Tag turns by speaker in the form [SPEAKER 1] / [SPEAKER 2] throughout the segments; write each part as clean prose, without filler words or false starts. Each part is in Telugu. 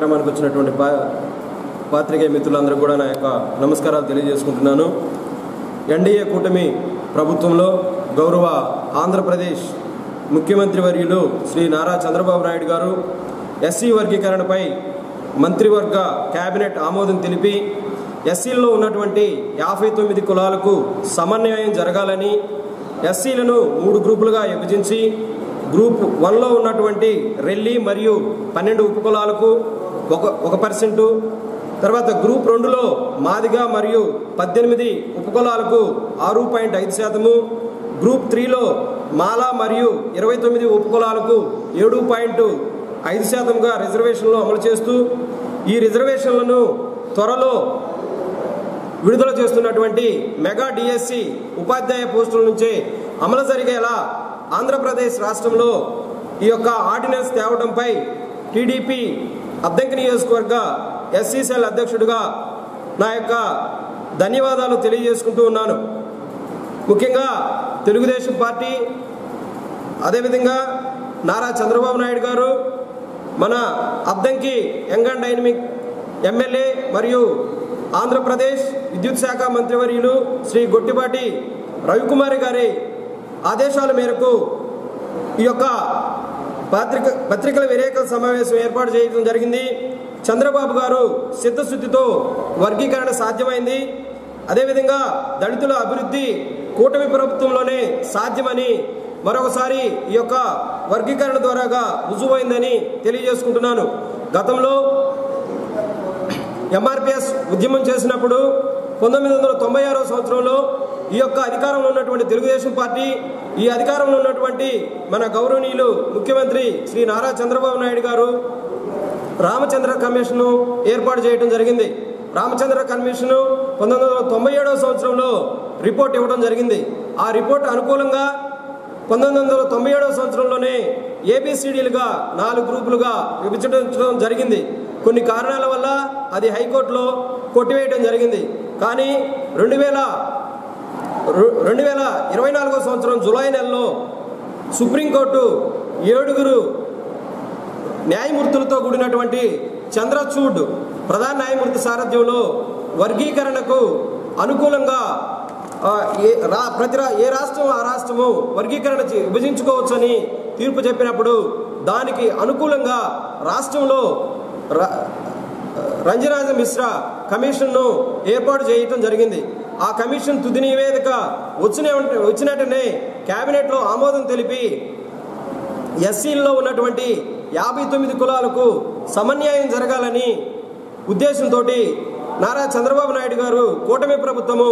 [SPEAKER 1] కార్యక్రమానికి వచ్చినటువంటి పాత్రికేయ మిత్రులందరూ కూడా నా యొక్క నమస్కారాలు తెలియజేసుకుంటున్నాను. ఎన్డీఏ కూటమి ప్రభుత్వంలో గౌరవ ఆంధ్రప్రదేశ్ ముఖ్యమంత్రి వర్యులు శ్రీ నారా చంద్రబాబు నాయుడు గారు ఎస్సీ వర్గీకరణపై మంత్రివర్గ కేబినెట్ ఆమోదం తెలిపి ఎస్సీల్లో ఉన్నటువంటి 59 కులాలకు సమన్వయం జరగాలని ఎస్సీలను 3 గ్రూపులుగా విభజించి గ్రూప్ 1లో ఉన్నటువంటి రెల్లి మరియు 12 ఉపకులాలకు 1%, తర్వాత గ్రూప్ 2లో మాదిగ మరియు 18 ఉపకులాలకు 6.5%, గ్రూప్ 3లో మాల మరియు 29 ఉపకులాలకు 7.5%గా రిజర్వేషన్లు అమలు చేస్తూ ఈ రిజర్వేషన్లను త్వరలో విడుదల చేస్తున్నటువంటి మెగా డిఎస్సి ఉపాధ్యాయ పోస్టుల నుంచి అమలు జరిగేలా ఆంధ్రప్రదేశ్ రాష్ట్రంలో ఈ యొక్క ఆర్డినెన్స్ తేవడంపై టీడీపీ అద్దంకి నియోజకవర్గ ఎస్సీ సెల్ అధ్యక్షుడిగా నా యొక్క ధన్యవాదాలు తెలియజేసుకుంటూ ఉన్నాను. ముఖ్యంగా తెలుగుదేశం పార్టీ, అదేవిధంగా నారా చంద్రబాబు నాయుడు గారు, మన Addanki young and dynamic MLA మరియు ఆంధ్రప్రదేశ్ విద్యుత్ శాఖ మంత్రివర్యులు శ్రీ గొట్టిపాటి రవికుమారి గారి ఆదేశాల మేరకు ఈ యొక్క పత్రికల విలేకరుల సమావేశం ఏర్పాటు చేయడం జరిగింది. చంద్రబాబు గారు చిత్తశుద్ధితో వర్గీకరణ సాధ్యమైంది. అదేవిధంగా దళితుల అభివృద్ధి కూటమి ప్రభుత్వంలోనే సాధ్యమని మరొకసారి ఈ యొక్క వర్గీకరణ ద్వారాగా రుజువైందని తెలియజేసుకుంటున్నాను. గతంలో ఎంఆర్పిఎస్ ఉద్యమం చేసినప్పుడు 1996వ సంవత్సరంలో ఈ యొక్క అధికారంలో ఉన్నటువంటి తెలుగుదేశం పార్టీ, ఈ అధికారంలో ఉన్నటువంటి మన గౌరవనీయులు ముఖ్యమంత్రి శ్రీ నారా చంద్రబాబు నాయుడు గారు రామచంద్ర కమిషన్ను ఏర్పాటు చేయడం జరిగింది. రామచంద్ర కమిషన్ 1997వ సంవత్సరంలో రిపోర్ట్ ఇవ్వడం జరిగింది. ఆ రిపోర్ట్ అనుకూలంగా 1997వ సంవత్సరంలోనే ఏబిసిడీలుగా 4 గ్రూపులుగా విభజించడం జరిగింది. కొన్ని కారణాల వల్ల అది హైకోర్టులో కొట్టివేయడం జరిగింది. కానీ 2024వ సంవత్సరం జూలై నెలలో సుప్రీంకోర్టు 7 న్యాయమూర్తులతో కూడినటువంటి చంద్రచూడ్ ప్రధాన న్యాయమూర్తి సారథ్యంలో వర్గీకరణకు అనుకూలంగా ఏ రాష్ట్రం ఆ రాష్ట్రము వర్గీకరణ విభజించుకోవచ్చని తీర్పు చెప్పినప్పుడు దానికి అనుకూలంగా రాష్ట్రంలో రంజనాథ మిశ్రా కమిషన్ను ఏర్పాటు చేయటం జరిగింది. ఆ కమిషన్ తుది నివేదిక వచ్చినట్టునే కేబినెట్లో ఆమోదం తెలిపి ఎస్సీల్లో ఉన్నటువంటి 59 కులాలకు సమన్యాయం జరగాలని ఉద్దేశంతో నారా చంద్రబాబు నాయుడు గారు, కూటమి ప్రభుత్వము,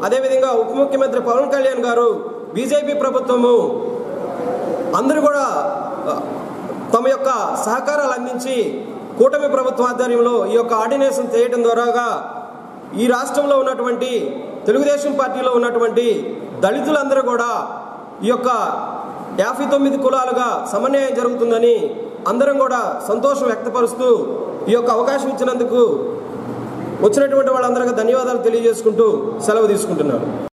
[SPEAKER 1] అదేవిధంగా ఉప ముఖ్యమంత్రి పవన్ కళ్యాణ్ గారు, బీజేపీ ప్రభుత్వము అందరూ కూడా తమ యొక్క సహకారాలు అందించి కూటమి ప్రభుత్వ ఆధ్వర్యంలో ఈ యొక్క ఆర్డినెన్స్ చేయడం ద్వారాగా ఈ రాష్ట్రంలో ఉన్నటువంటి తెలుగుదేశం పార్టీలో ఉన్నటువంటి దళితులందరూ కూడా ఈ యొక్క 59 కులాలుగా సమన్వయం జరుగుతుందని అందరం కూడా సంతోషం వ్యక్తపరుస్తూ ఈ యొక్క అవకాశం ఇచ్చినందుకు వచ్చినటువంటి వాళ్ళందరికీ ధన్యవాదాలు తెలియజేసుకుంటూ సెలవు తీసుకుంటున్నాను.